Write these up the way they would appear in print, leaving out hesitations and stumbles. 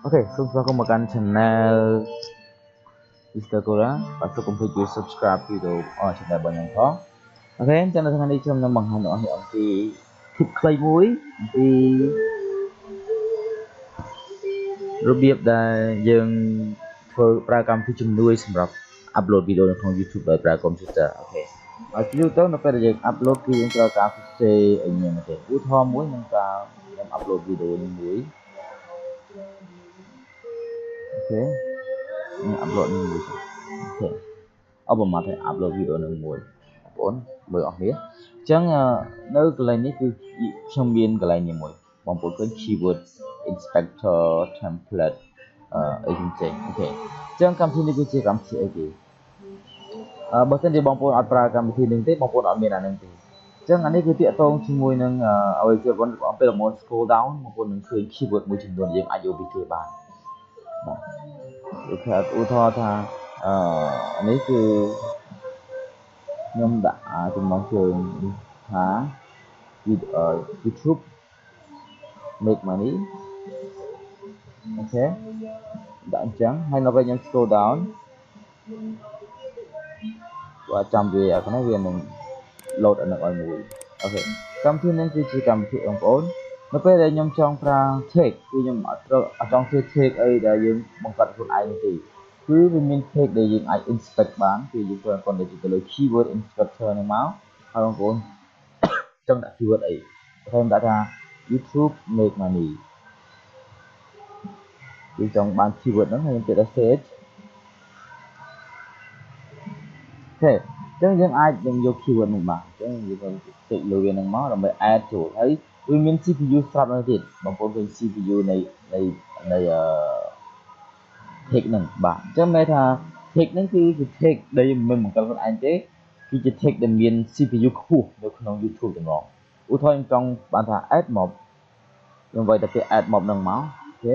Ok, xin chào các bạn channel Mr. Kola và tôi cũng phải subscribe video ở channel bạn nhé. Ok, channel thằng này trong năm bằng hàng hiệu thì thịt cây muối thìរបៀបដែលយើងធ្វើប្រើកម្មវិធីជំនួយសម្រាប់ upload video នៅក្នុង YouTube ដោយប្រើ computer អូខេហើយជាទូទៅនៅពេលដែលយើង upload គឺយើងត្រូវការសរសេរឲ្យមានទេឧទាហរណ៍មួយនឹងការខ្ញុំ upload video នេះមួយអូខេខ្ញុំ upload នេះមួយអូខេអបមកថា upload video នឹងមួយបងប្អូនមើលអស់គ្នាអញ្ចឹងនៅកន្លែងនេះគឺខ្ញុំមានកន្លែងនេះមួយបងប្អូនឃើញ keyword inspector template អីផ្សេងអូខេអញ្ចឹងកម្មវិធីនេះគឺជាកម្មវិធីអីគេបើសិនជាបងប្អូនអត់ប្រើកម្មវិធីនេះទេបងប្អូនអត់មានអានឹងទេអញ្ចឹងអានេះគឺតាក់ទងជាមួយនឹងអ្វីជាបងពេលមុន scroll down បងប្អូននឹងឃើញ keyword មួយចំនួនយើងអាចយកពីគេបានបាទឧទាហរណ៍ថានេះគឺខ្ញុំដាក់ចំណងជើងថា YouTube make money អូខេដាក់អញ្ចឹងហើយនៅពេលខ្ញុំ scroll down បើចាំវាអានេះវានឹង load អានឹងឲ្យមួយអូខេកម្មវិធីនេះគឺជាកម្មវិធីបងប្អូននៅពេលដែលខ្ញុំចង់ប្រើ tag គឺខ្ញុំអត់ចង់ធ្វើ tag អីដែលយើងបង្កើតខ្លួនឯងទេគឺវាមាន tag ដែលយើងអាច inspect បានគឺយើងធ្វើគាត់ទៅលើ keyword inspector នេះមកហើយបងប្អូនចង់ដាក់ keyword អីខ្ញុំដាក់ថា YouTube make money យើងចង់បាន keyword ហ្នឹងហើយយើងទៀត search អូខេអញ្ចឹងយើងអាចនឹងយក keyword នេះបានអញ្ចឹងយើងចុចលើវានឹងមកដើម្បី add ចូលហើយវាមាន CPU ស្រាប់នៅទៀតបងប្អូនឃើញ CPU នៃ text ហ្នឹងបាទអញ្ចឹងមានថា text ហ្នឹងគឺជា text ដែលមិនបង្កើតខ្លួនឯងទេគឺជា text ដែលមាន CPU ខ្ពស់នៅក្នុង YouTube ទាំងអស់ឧទាហរណ៍ខ្ញុំចង់បានថា add mob ខ្ញុំវាយតែពាក្យ add mob ហ្នឹងមកអូខេ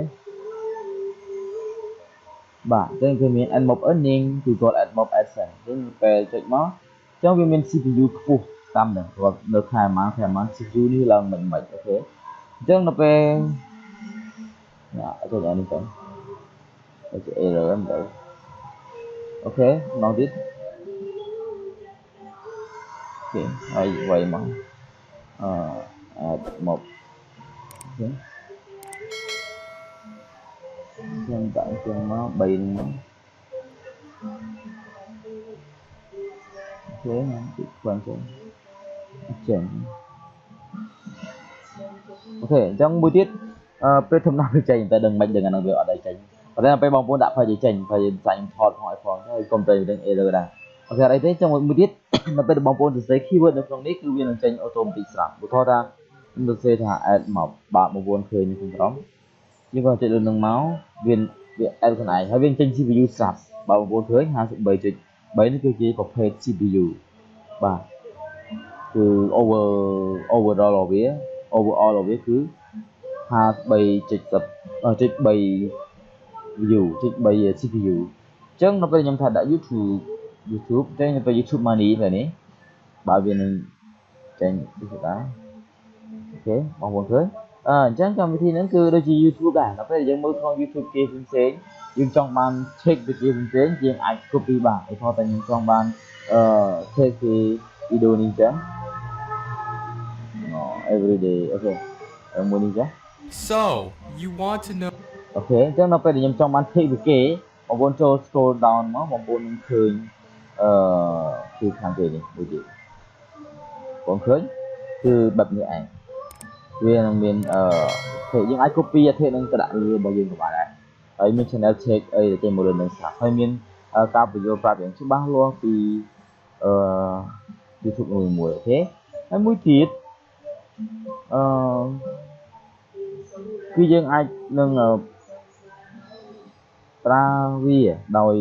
បាទអញ្ចឹងគឺមាន add mob earning Google add mob adsense អញ្ចឹងពេលចុចមកអញ្ចឹងវាមាន CPU ខ្ពស់តាមនឹងនៅខែម៉ាន CPU នេះឡើងមិនអូខេអញ្ចឹងនៅពេលចុចអានេះទៅចុច error ហ្នឹងទៅអូខេម្ដងទៀតអូខេហើយវាយមកadd mob អូខេខ្ញុំដាក់អញ្ចឹងមក3ហ្នឹងមកអូខេខ្ញុំតិចខ្លាំងទៅចេញអូខេអញ្ចឹងមួយទៀតពេលធំណាស់វាចេញតែដឹងមិនដឹងអានឹងវាអត់ឲ្យចេញប៉ុន្តែពេលបងប្អូនដាក់ផាយចេញផាយសាញ់ថតផងឲ្យផងហើយកុំតែនឹង error ដែរអូខេអីទេចឹងមួយទៀតនៅពេលបងប្អូនសរសេរ keyword នៅក្នុងនេះគឺវានឹងចេញ automatic ស្រាប់ឧទាហរណ៍ថាខ្ញុំសរសេរថា add មកបាទបងប្អូនឃើញក្នុងក្រុមយើងក៏ចុចលើនឹងមកវា add ខ្លួនឯងហើយវាចេញ CPU ស្រាប់បើបងប្អូនឃើញ 53.3 នេះគឺជាប្រភេទ CPU បាទគឺ overall របស់វាគឺ53.3 view 0.3 CPU អញ្ចឹងនៅពេលខ្ញុំថាដាក់ YouTube ចេញទៅពេល YouTube money បែបនេះបើវានឹងចេញដូចដែរអូខេបងប្អូនឃើញអញ្ចឹងកម្មវិធីហ្នឹងគឺដូចជា YouTube ដែរដល់ពេលយើងមើលក្នុង YouTube គេផ្សេងយើងចង់បាន check ទៅគេផ្សេងយើងអាច copy បានឧទាហរណ៍តែខ្ញុំចង់បានcheck ពី video នេះចឹងeveryday អូខេមួយនេះចា So you want to know អូខេអញ្ចឹងដល់ពេលដែលខ្ញុំចង់បាន check ពីគេបងប្អូនចូល scroll down មកបងប្អូននឹងឃើញគឺខាងគេនេះដូចជាបងឃើញគឺបែបនេះឯងវានឹងមានគេយើងអាច copy អា text នឹងទៅដាក់លើរបស់យើងក៏បានដែរហើយមាន channel check អីដែលចេញមកលើនឹងស្រាប់ហើយមានការបញ្យល់ប្រាប់យ៉ាងច្បាស់លាស់ពីYouTube មួយអូខេហើយមួយទៀតគឺយើងអាចនឹងប្រើវាដោយ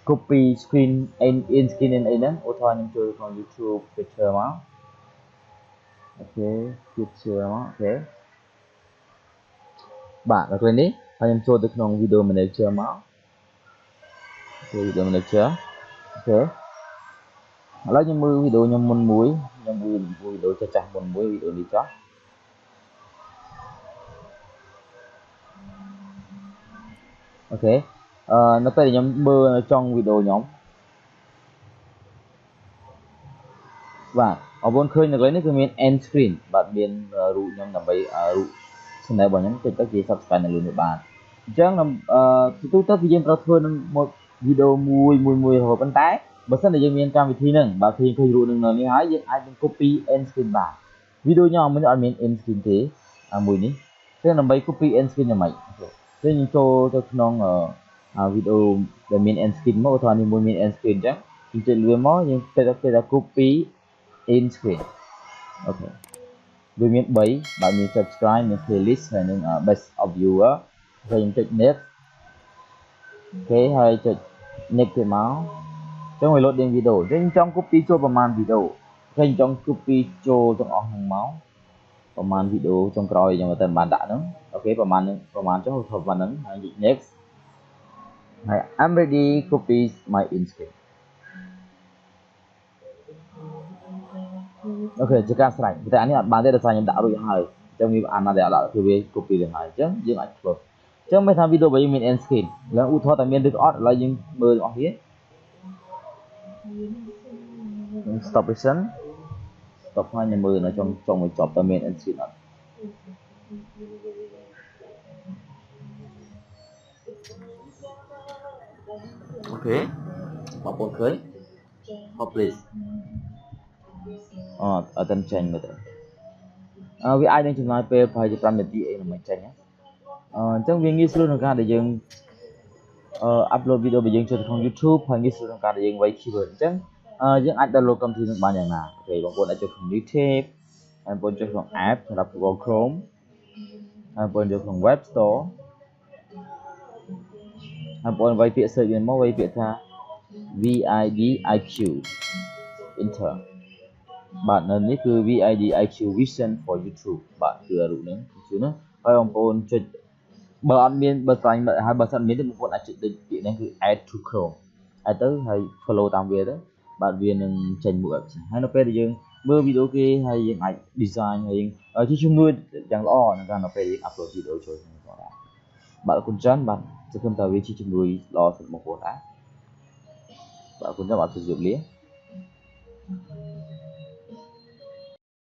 copy screen in screen អីហ្នឹងឧទាហរណ៍ខ្ញុំចូលក្នុង YouTube picture មកអូខេ picture មកអូខេបាទដល់ពេលនេះហើយខ្ញុំចូលទៅក្នុង video manager មកអូខេ video manager អូខេឥឡូវខ្ញុំមើលវីដេអូខ្ញុំមុនមួយខ្ញុំមើលវីដេអូចាស់ៗមុនមួយវីដេអូនេះចោះ ok nó phải nhóm bơ trong video nhóm và ở bên khơi là cái nàyคือ main end screen បាទមាន រូបខ្ញុំដើម្បីរូបស្នេហ៍របស់ខ្ញុំចុចទៅគេ subscribe នៅលើនេះបានអញ្ចឹងទូទៅគឺយើងត្រូវធ្វើនឹងមួយវីដេអូមួយរហូតប៉ុន្តែបើសិនតែយើងមានកម្មវិធីហ្នឹងបើឃើញរូបនឹងនៅនេះហើយយើងអាចនឹង copy end screen បានវីដេអូខ្ញុំមិនអត់មាន end screen ទេមួយនេះចឹងដើម្បី copy end screen យ៉ាងម៉េចចឹងយើងចូលទៅក្នុងវីដេអូដែលមាន end screen មកឧទាហរណ៍នេះមួយមាន end screen អញ្ចឹងយើងចុចលើមកយើងទៅ copy end screen អូខេវាមាន3បាទមាន subscribe មាន playlist ហើយនឹង best of viewer ហើយយើងចុច next អូខេហើយចុច next ទៅមកចឹងវា load វីដេអូចឹងចង់ copy ចូលប្រមាណវីដេអូហើយចង់ copy ចូលទាំងអស់ហ្នឹងមកប្រមាណវីដេអូចុងក្រោយយើងទៅបានដាក់ហ្នឹងអូខេប្រមាណចុះប្រមាណហ្នឹងហើយ next ហើយ I'm ready copy my end screen អូខេជាការស្រេចតែអានេះអត់បានទេដោយសារខ្ញុំដាក់រួចហើយអញ្ចឹងវាអានណាដែលដាក់គឺវា copy ទៅហើយអញ្ចឹងយើងអាច close អញ្ចឹងមិនថាវីដេអូរបស់យើងមាន end screen ឡើងឧទាហរណ៍តែមានឬក៏អត់ឥឡូវយើងមើលទាំងអស់គ្នា stop listen stop ហើយខ្ញុំមើលនៅចុងបញ្ចប់តើមាន end screen អត់អូខេបងប្អូនឃើញ please អត់ទៅចេញមើលទៅវាអាចនឹងចំណាយពេលប្រហែលជា5នាទីអីដើម្បីចេញអញ្ចឹងវាងាយស្រួលក្នុងការដែលយើងupload វីដេអូរបស់យើងចូលទៅក្នុង YouTube ហើយងាយស្រួលក្នុងការដែលយើងវាយ keyword អញ្ចឹងយើងអាច download កម្មវិធីនឹងបានយ៉ាងណាអូខេបងប្អូនអាចចូលក្នុង YouTube ហើយបងប្អូនចូលក្នុង app សម្រាប់ Google Chrome ហើយបងប្អូនចូលក្នុង Web Store ហើយបងប្អូនវាយពាក្យ search នេះមកវាយពាក្យថា VIDIQ enter បាទនៅនេះគឺ VIDIQ Vision for YouTube បាទគឺរូបនេះគឺណាហើយបងប្អូនចុចបើអត់មានបើស្វែងហើយបើសិនមានទេបងប្អូនអាចចុចដូចពាក្យនេះគឺ add to Chrome ហើយទៅហើយ follow តាមវាទៅបាទវានឹងចេញមួយ website ហើយនៅពេលដែលយើងមើលវីដេអូគេហើយយើងអាច design ហើយយើងជាជំនួយយ៉ាងល្អក្នុងការនៅពេលយើង upload វីដេអូចូលក្នុងផងដែរបាទអរគុណច្រើនបាទសង្ឃឹមថាវាជាជំនួយល្អសម្រាប់បងប្អូនដែរបាទអរគុណច្រើនបាទជម្រាបលា